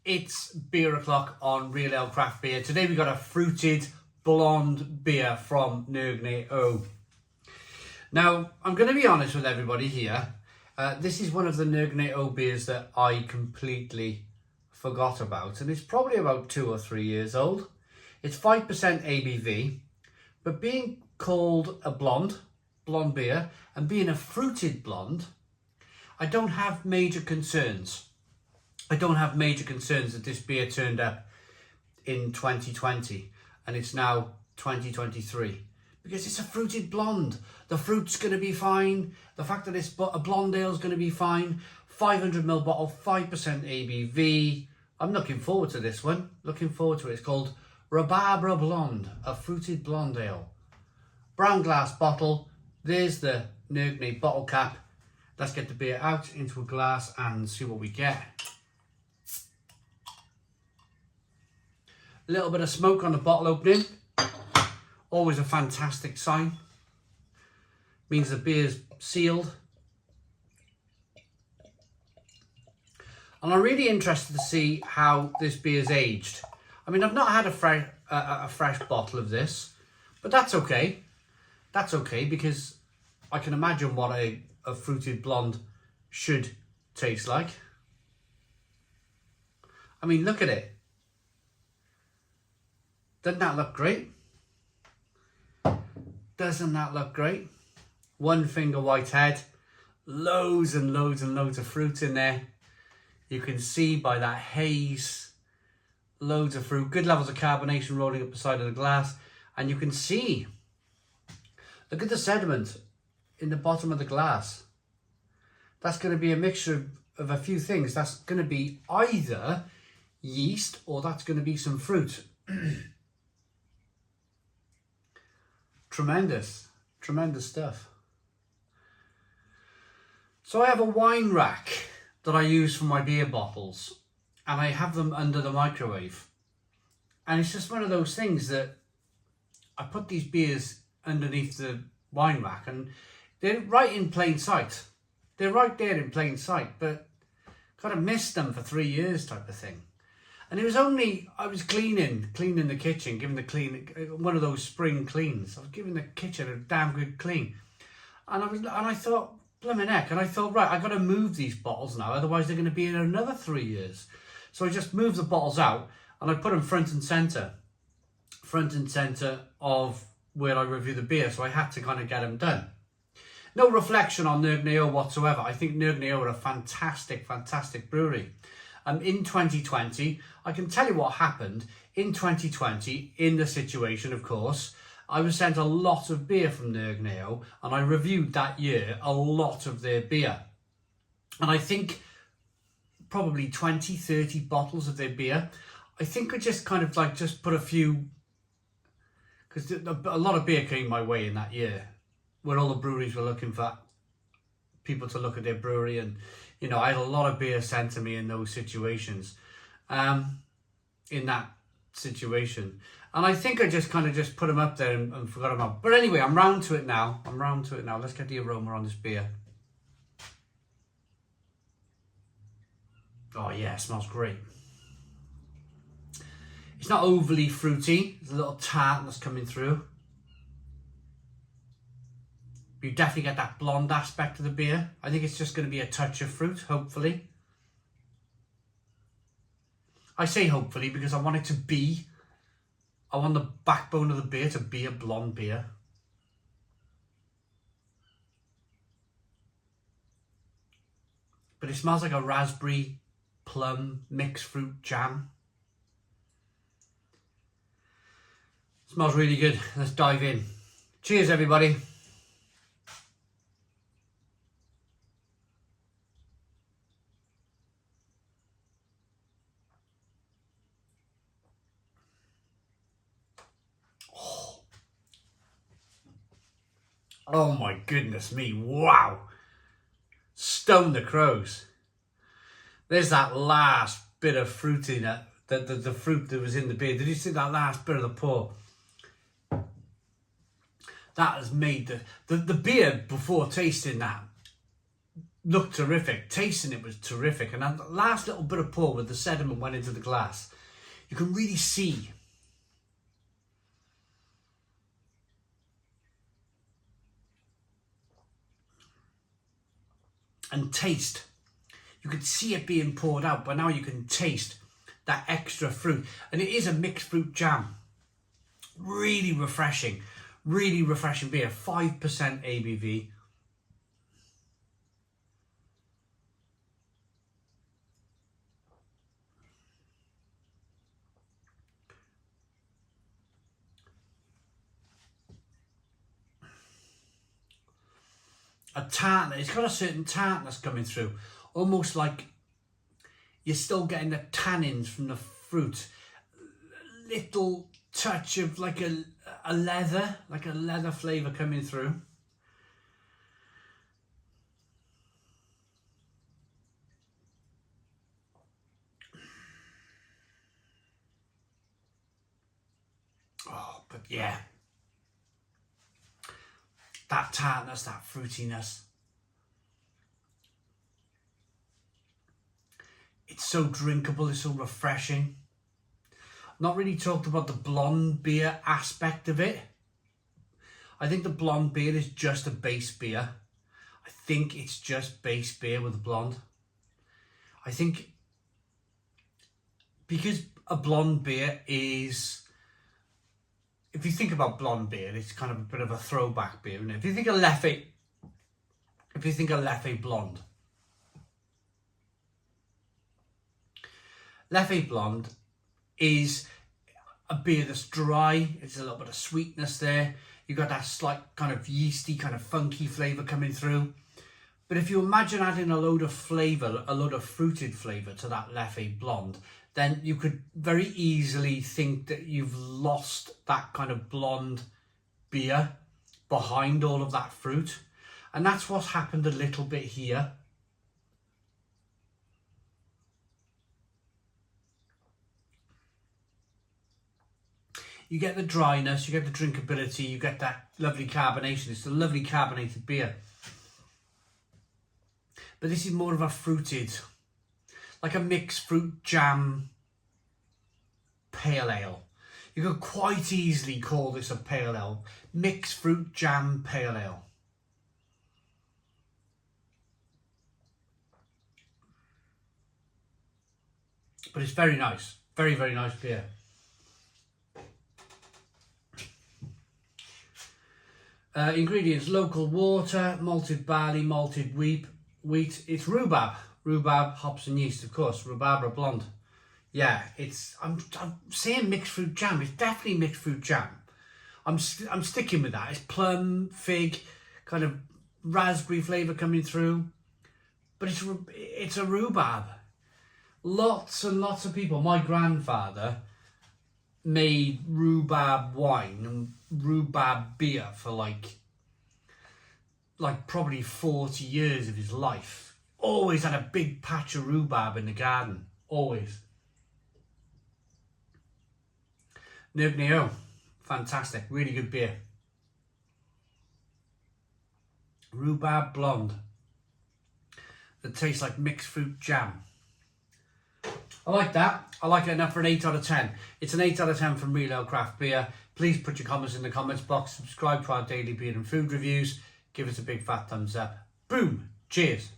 It's beer o'clock on Real Ale Craft Beer. Today we got a fruited blonde beer from Nøgne. Now, I'm going to be honest with everybody here. This is one of the Nøgne beers that I completely forgot about. And it's probably about 2 or 3 years old. It's 5% ABV. But being called a blonde beer, and being a fruited blonde, I don't have major concerns. I don't have major concerns that this beer turned up in 2020 and it's now 2023 because it's a fruited blonde. The fruit's going to be fine. The fact that it's a blonde ale is going to be fine. 500ml bottle, 5% ABV. I'm looking forward to this one. Looking forward to it. It's called Rabarbra Blonde, a fruited blonde ale. Brown glass bottle. There's the Nøgne bottle cap. Let's get the beer out into a glass and see what we get. A little bit of smoke on the bottle opening. Always a fantastic sign. Means the beer's sealed. And I'm really interested to see how this beer's aged. I mean, I've not had a fresh bottle of this, but that's okay. That's okay because I can imagine what a fruited blonde should taste like. I mean, look at it. Doesn't that look great? Doesn't that look great? One finger white head, loads and loads and loads of fruit in there. You can see by that haze, loads of fruit, good levels of carbonation rolling up the side of the glass. And you can see, look at the sediment in the bottom of the glass. That's going to be a mixture of a few things. That's going to be either yeast or that's going to be some fruit. Tremendous stuff. So I have a wine rack that I use for my beer bottles and I have them under the microwave. And it's just one of those things that I put these beers underneath the wine rack and they're right in plain sight. They're right there in plain sight, but kind of missed them for 3 years type of thing. And it was only, I was cleaning the kitchen, giving one of those spring cleans. I was giving the kitchen a damn good clean. And I thought, blimmin' heck, and I thought, right, I got to move these bottles now, otherwise they're going to be in another 3 years. So I just moved the bottles out and I put them front and center of where I review the beer. So I had to kind of get them done. No reflection on Nøgne whatsoever. I think Nøgne are a fantastic brewery. In 2020, I can tell you what happened. In 2020, in the situation, of course, I was sent a lot of beer from Nøgne, and I reviewed that year a lot of their beer. And I think probably 20, 30 bottles of their beer. I think I just kind of like just put a few, because a lot of beer came my way in that year, where all the breweries were looking for people to look at their brewery, and you know, I had a lot of beer sent to me in those situations, in that situation. And I think I just kind of just put them up there and forgot them out. But anyway, I'm round to it now. Let's get the aroma on this beer. Oh yeah, it smells great. It's not overly fruity. There's a little tart that's coming through. You definitely get that blonde aspect of the beer. I think it's just going to be a touch of fruit, hopefully. I say hopefully because I want the backbone of the beer to be a blonde beer. But it smells like a raspberry plum mixed fruit jam. It smells really good. Let's dive in. Cheers, everybody. Oh my goodness me, wow. Stone the crows. There's that last bit of fruit in it, the fruit that was in the beer. Did you see that last bit of the pour? That has made the beer before tasting that looked terrific. Tasting it was terrific. And that last little bit of pour with the sediment went into the glass, you can really see and taste. You could see it being poured out, but now you can taste that extra fruit. And it is a mixed fruit jam. Really refreshing beer. 5% ABV. A tartness, it's got a certain tartness coming through, almost like you're still getting the tannins from the fruit. Little touch of like a leather flavour coming through. Oh, but yeah. That tartness, that fruitiness. It's so drinkable, it's so refreshing. Not really talked about the blonde beer aspect of it. I think the blonde beer is just a base beer. I think it's just base beer with a blonde. I think because a blonde beer is, if you think about blonde beer, it's kind of a bit of a throwback beer, isn't it? If you think of Leffe blonde, Leffe blonde is a beer that's dry. It's a little bit of sweetness there. You've got that slight kind of yeasty, kind of funky flavour coming through. But if you imagine adding a load of flavour, a load of fruited flavour to that Leffe blonde, then you could very easily think that you've lost that kind of blonde beer behind all of that fruit. And that's what's happened a little bit here. You get the dryness, you get the drinkability, you get that lovely carbonation. It's a lovely carbonated beer. But this is more of a fruited, like a mixed fruit jam pale ale. You could quite easily call this a pale ale. Mixed fruit jam pale ale. But it's very nice. Very, very nice beer. Ingredients: local water, malted barley, malted wheat. It's rhubarb, hops and yeast, of course. Rabarbra blonde. Yeah, I'm saying mixed fruit jam. It's definitely mixed fruit jam. I'm sticking with that. It's plum, fig, kind of raspberry flavour coming through. But it's a rhubarb. Lots and lots of people. My grandfather made rhubarb wine and rhubarb beer for like probably 40 years of his life. Always had a big patch of rhubarb in the garden. Always. Nøgne, fantastic. Really good beer. Rhubarb blonde. That tastes like mixed fruit jam. I like that. I like it enough for an 8 out of 10. It's an 8 out of 10 from Real Ale Craft Beer. Please put your comments in the comments box. Subscribe to our daily beer and food reviews. Give us a big fat thumbs up. Boom. Cheers.